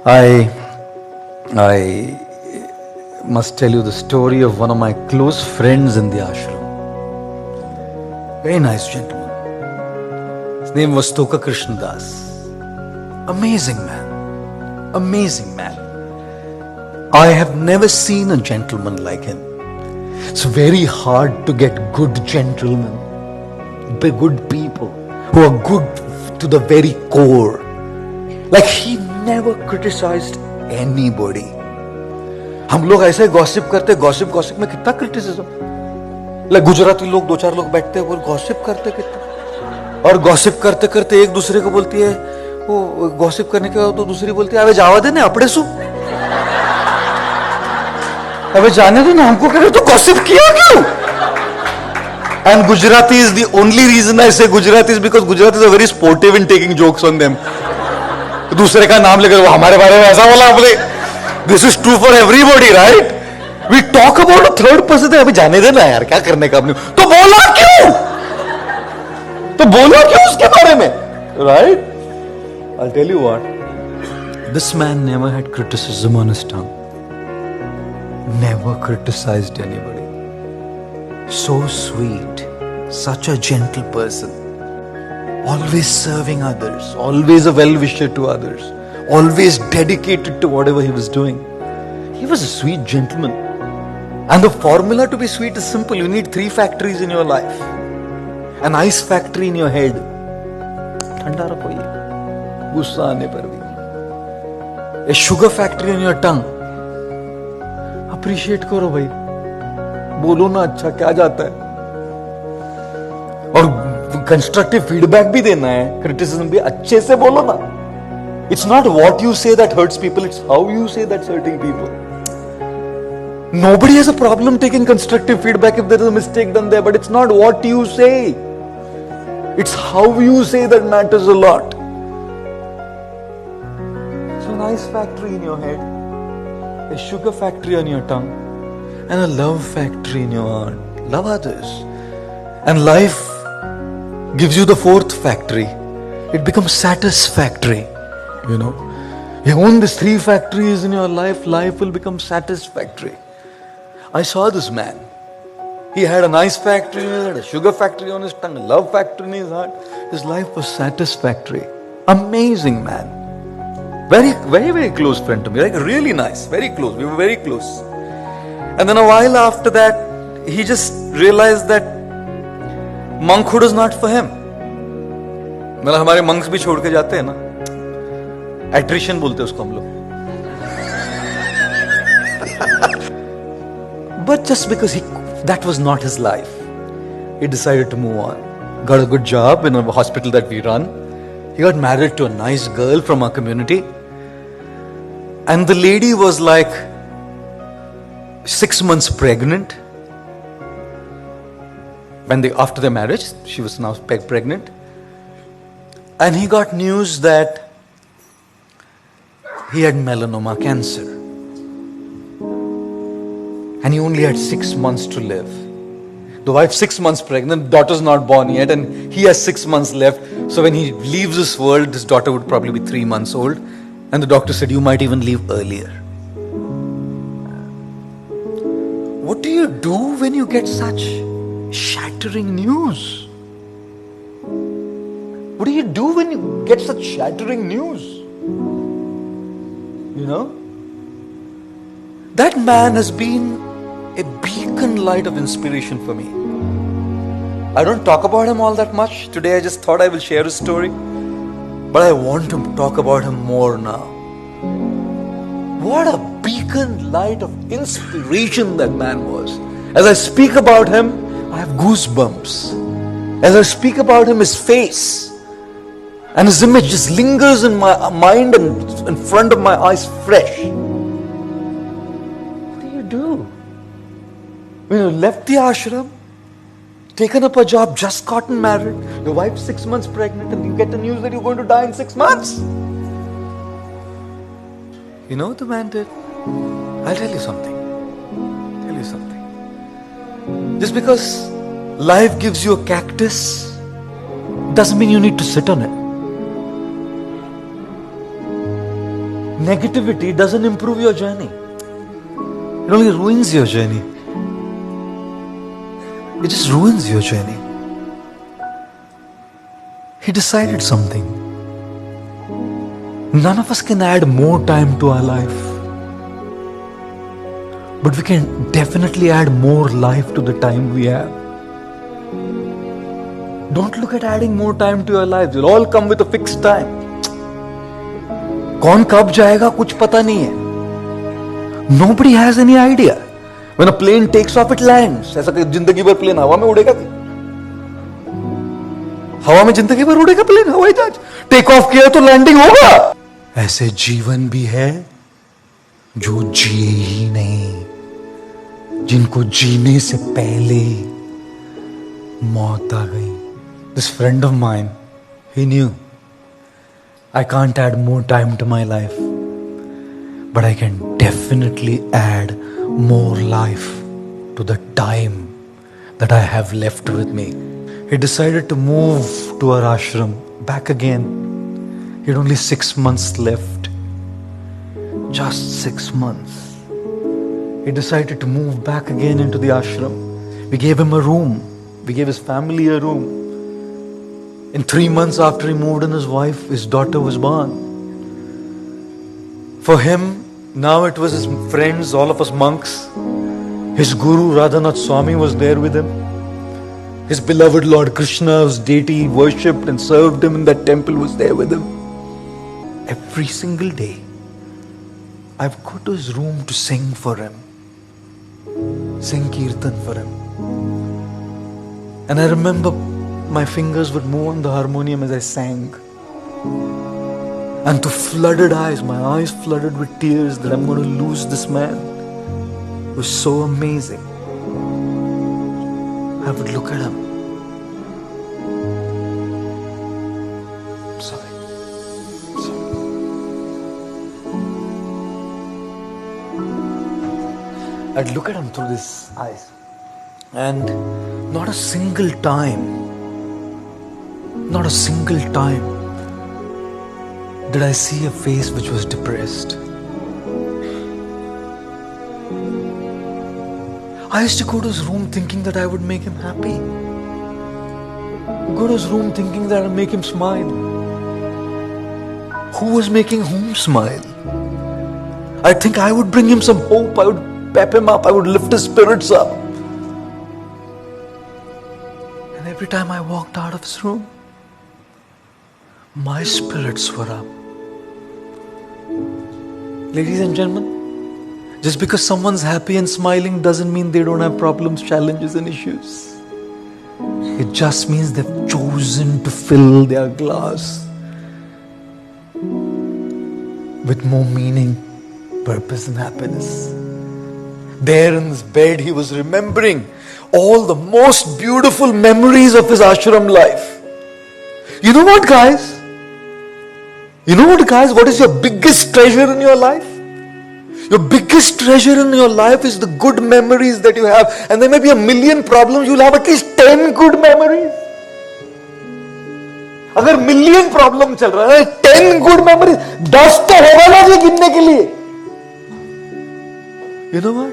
I I must tell you the story of one of my close friends in the ashram. Very nice gentleman. His name was Toka Krishna Das. Amazing man. Amazing man. I have never seen a gentleman like him. It's very hard to get good gentlemen, good people who are good to the very core. Like he never criticized anybody. हम लोग ऐसे gossip करते, gossip में कितना criticism. Like Gujarati लोग 2-4 लोग बैठते हैं वो गॉसिप करते कितना, और गॉसिप करते करते एक दूसरे को बोलती है, वो गॉसिप करने के बाद तो दूसरी बोलती है, अबे जावा दे ना अपड़े सु, अबे जाने दो ना हमको, क्या तो गॉसिप किया क्यों. And Gujarati is the only reason I say Gujarati is because Gujaratis are very sportive in taking jokes on them. दूसरे का नाम लेकर वो हमारे बारे में ऐसा बोला आपने. This is true for everybody, right? We talk about a third person. अभी जाने देना यार, क्या करने का आपने, तो बोला क्यों, तो बोला क्यों उसके बारे में, right? I'll tell you what. This man never had criticism on his tongue. Never criticized anybody. So sweet, such a gentle person. Always serving others, always a well-wisher to others, always dedicated to whatever he was doing. He was a sweet gentleman. And the formula to be sweet is simple. You need 3 factories in your life. An ice factory in your head. ठंडा रखो ये, गुस्सा आने पर भी. A sugar factory in your tongue. Appreciate करो भाई, बोलो ना अच्छा क्या जाता है. और कंस्ट्रक्टिव फीडबैक भी देना है, क्रिटिसिज्म भी अच्छे से बोलो ना. It's not what you say that hurts people, it's how you say that's hurting people. Nobody has a problem taking constructive feedback if there is a mistake done there, but it's not what you say. It's how you say that matters a lot. So a nice factory in your head, a sugar factory on your tongue, and a love factory in your heart. Love others. And life gives you the 4th factory. It becomes satisfactory. You know, you own these 3 factories in your life, life will become satisfactory. I saw this man. He had a nice factory, he had a sugar factory on his tongue, a love factory in his heart. His life was satisfactory. Amazing man. Very, very, very close friend to me. Like really nice, very close. We were very close. And then a while after that, he just realized that monkhood is not for him. मतलब हमारे monks भी छोड़ के जाते हैं ना, attrition बोलते हैं उसको हम लोग. But just because that was not his life, he decided to move on. Got a good job in a hospital that we run. He got married to a nice girl from our community. And the lady was like 6 months pregnant. After their marriage, she was now pregnant. And he got news that he had melanoma cancer. And he only had 6 months to live. The wife's 6 months pregnant, daughter's not born yet, and he has 6 months left. So when he leaves this world, his daughter would probably be 3 months old. And the doctor said, you might even leave earlier. What do you do when you get such shattering news? What do you do when you get such shattering news? You know? That man has been a beacon light of inspiration for me. I don't talk about him all that much. Today I just thought I will share his story. But I want to talk about him more now. What a beacon light of inspiration that man was. As I speak about him, I have goosebumps. As I speak about him, his face and his image just lingers in my mind and in front of my eyes fresh. What do you do when you left the ashram, taken up a job, just gotten married, your wife's 6 months pregnant, and you get the news that you're going to die in 6 months? You know what the man did? I'll tell you something. Just because life gives you a cactus doesn't mean you need to sit on it. Negativity doesn't improve your journey. It only ruins your journey. It just ruins your journey. He decided something. None of us can add more time to our life. But we can definitely add more life to the time we have. Don't look at adding more time to your life. You'll all come with a fixed time. कौन कब जाएगा कुछ पता नहीं है. Nobody has any idea. When a plane takes off, it lands. ऐसा कि जिंदगी भर प्लेन हवा में उड़ेगा? हवा में जिंदगी भर उड़ेगा प्लेन? हवाई जहाज टेक ऑफ किया तो लैंडिंग होगा. ऐसे जीवन भी है जो जिए ही नहीं, जिनको जीने से पहले मौत आ गई. This friend of mine, he knew I can't add more time to my life, but I can definitely add more life to the time that I have left with me. He decided to move to our ashram back again. He had only 6 months left. Just 6 months. He decided to move back again into the ashram. We gave him a room. We gave his family a room. In 3 months after he moved in, his wife, his daughter was born. For him, now it was his friends, all of us monks. His guru, Radhanath Swami, was there with him. His beloved Lord Krishna, whose deity he worshipped and served him in that temple, was there with him. Every single day, I've go to his room to sing for him. Sing kirtan for him. And I remember my fingers would move on the harmonium as I sang. And to flooded eyes, my eyes flooded with tears that I'm going to lose this man. It was so amazing. I would look at him. Sorry. I'd look at him through these eyes. And not a single time did I see a face which was depressed. I used to go to his room thinking that I would make him happy. Go to his room thinking that I would make him smile. Who was making whom smile? I think I would bring him some hope. I would pep him up. I would lift his spirits up. And every time I walked out of his room, my spirits were up. Ladies and gentlemen, just because someone's happy and smiling doesn't mean they don't have problems, challenges and issues. It just means they've chosen to fill their glass with more meaning, purpose and happiness. There in his bed, he was remembering all the most beautiful memories of his ashram life. You know what, guys? What is your biggest treasure in your life? Your biggest treasure in your life is the good memories that you have. And there may be 1,000,000 problems, you'll have at least 10 good memories. अगर 1,000,000 problem चल रहा है, 10 good memories, 10 तो होगा ना जी गिनने के लिए. You know what?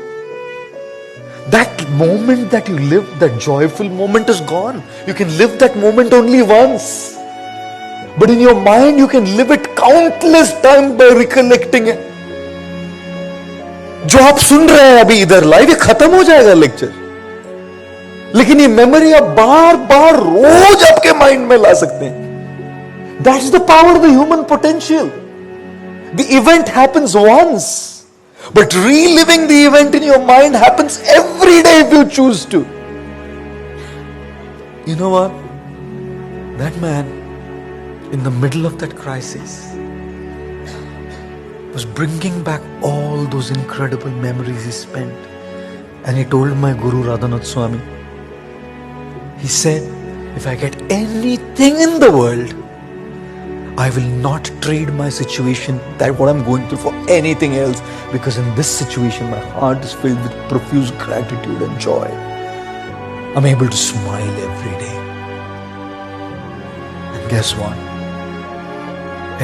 That moment that you live, that joyful moment is gone. You can live that moment only once. But in your mind, you can live it countless times by recollecting it. जो आप सुन रहे हैं अभी इधर live, ये खत्म हो जाएगा लेक्चर, लेकिन ये मेमोरी आप बार बार रोज आपके माइंड में ला सकते हैं. That's the power of the human potential. The event happens once, but reliving the event in your mind happens every day if you choose to. You know what? That man, in the middle of that crisis, was bringing back all those incredible memories he spent. And he told my Guru Radhanath Swami, he said, if I get anything in the world, I will not trade my situation, that what I'm going through, for anything else, because in this situation my heart is filled with profuse gratitude and joy. I'm able to smile every day. And guess what?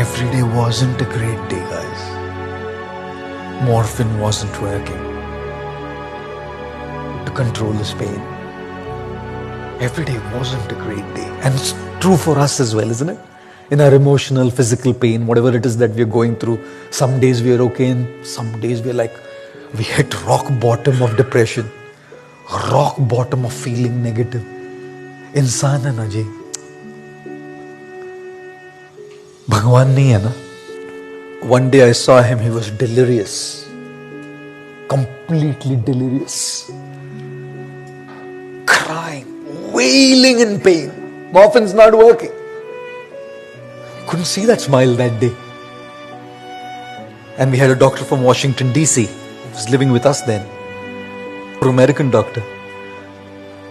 Every day wasn't a great day, guys. Morphine wasn't working to control his pain. Every day wasn't a great day. And it's true for us as well, isn't it? In our emotional, physical pain, whatever it is that we're going through, some days we're okay and some days we're like, we hit rock bottom of depression, rock bottom of feeling negative. इंसान है ना जी, भगवान नहीं है ना. One day I saw him, he was delirious, completely delirious, crying, wailing in pain. Morphine's not working. Couldn't see that smile that day. And we had a doctor from Washington DC, who was living with us then, an American doctor.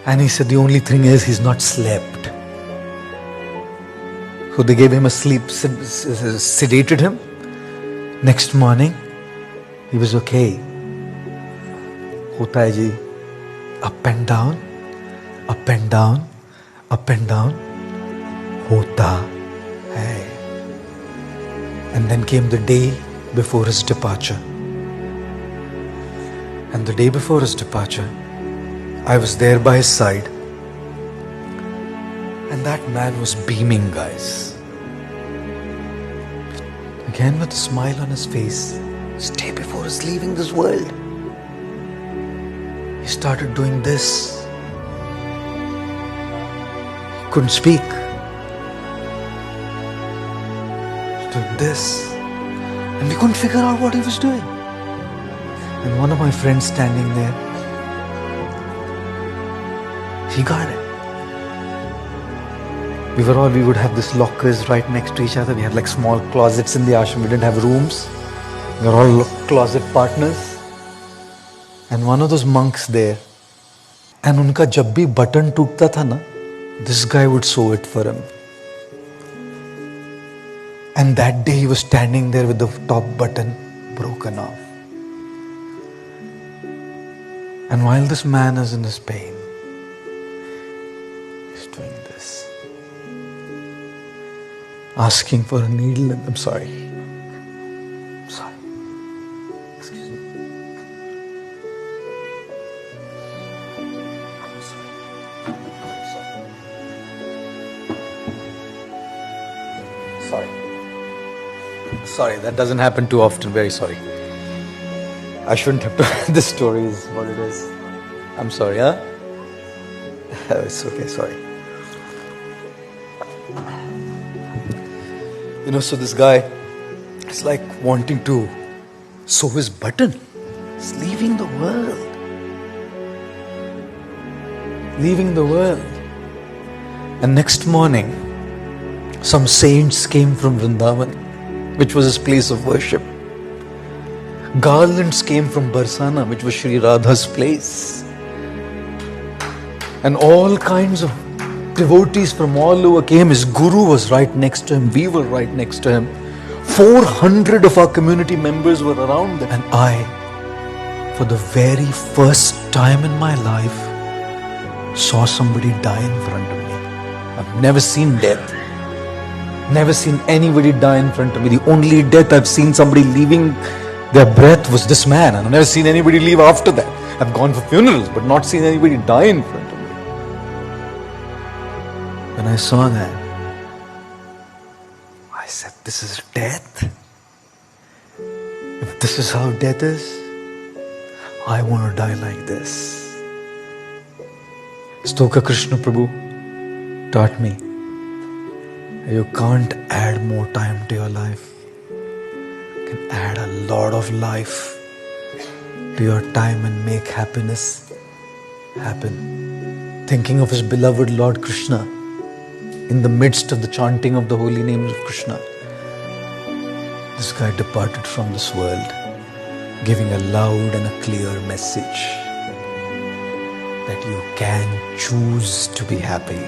And he said the only thing is he's not slept. So they gave him a sleep, sedated him. Next morning, he was okay. Hota hai ji, up and down, up and down, up and down. Hota hai. And then came the day before his departure. And the day before his departure, I was there by his side. And that man was beaming, guys. Again with a smile on his face. This day before he's leaving this world. He started doing this. He couldn't speak. He was doing this. And we couldn't figure out what he was doing. And one of my friends standing there, he got it. We would have this lockers right next to each other. We had like small closets in the ashram. We didn't have rooms. We were all closet partners. And one of those monks there, and unka jab bhi button tootta tha na, this guy would sew it for him. And that day he was standing there with the top button broken off. And while this man is in his pain, he's doing this. Asking for a needle and I'm sorry. Excuse me. I'm sorry. Sorry, that doesn't happen too often. Very sorry. I shouldn't have told this story is what it is. I'm sorry, huh? It's okay, sorry. You know, so this guy is like wanting to sew his button. He's leaving the world. Leaving the world. And next morning, some saints came from Vrindavan, which was his place of worship. Garlands came from Barsana, which was Sri Radha's place. And all kinds of devotees from all over came. His guru was right next to him. We were right next to him. 400 of our community members were around them. And I, for the very first time in my life, saw somebody die in front of me. I've never seen death. Never seen anybody die in front of me. The only death I've seen somebody leaving their breath was this man. I've never seen anybody leave after that. I've gone for funerals, but not seen anybody die in front of me. When I saw that, I said, this is death. If this is how death is, I want to die like this. Stoka Krishna Prabhu taught me, you can't add more time to your life. You can add a lot of life to your time and make happiness happen. Thinking of his beloved Lord Krishna, in the midst of the chanting of the holy names of Krishna, this guy departed from this world, giving a loud and a clear message that you can choose to be happy.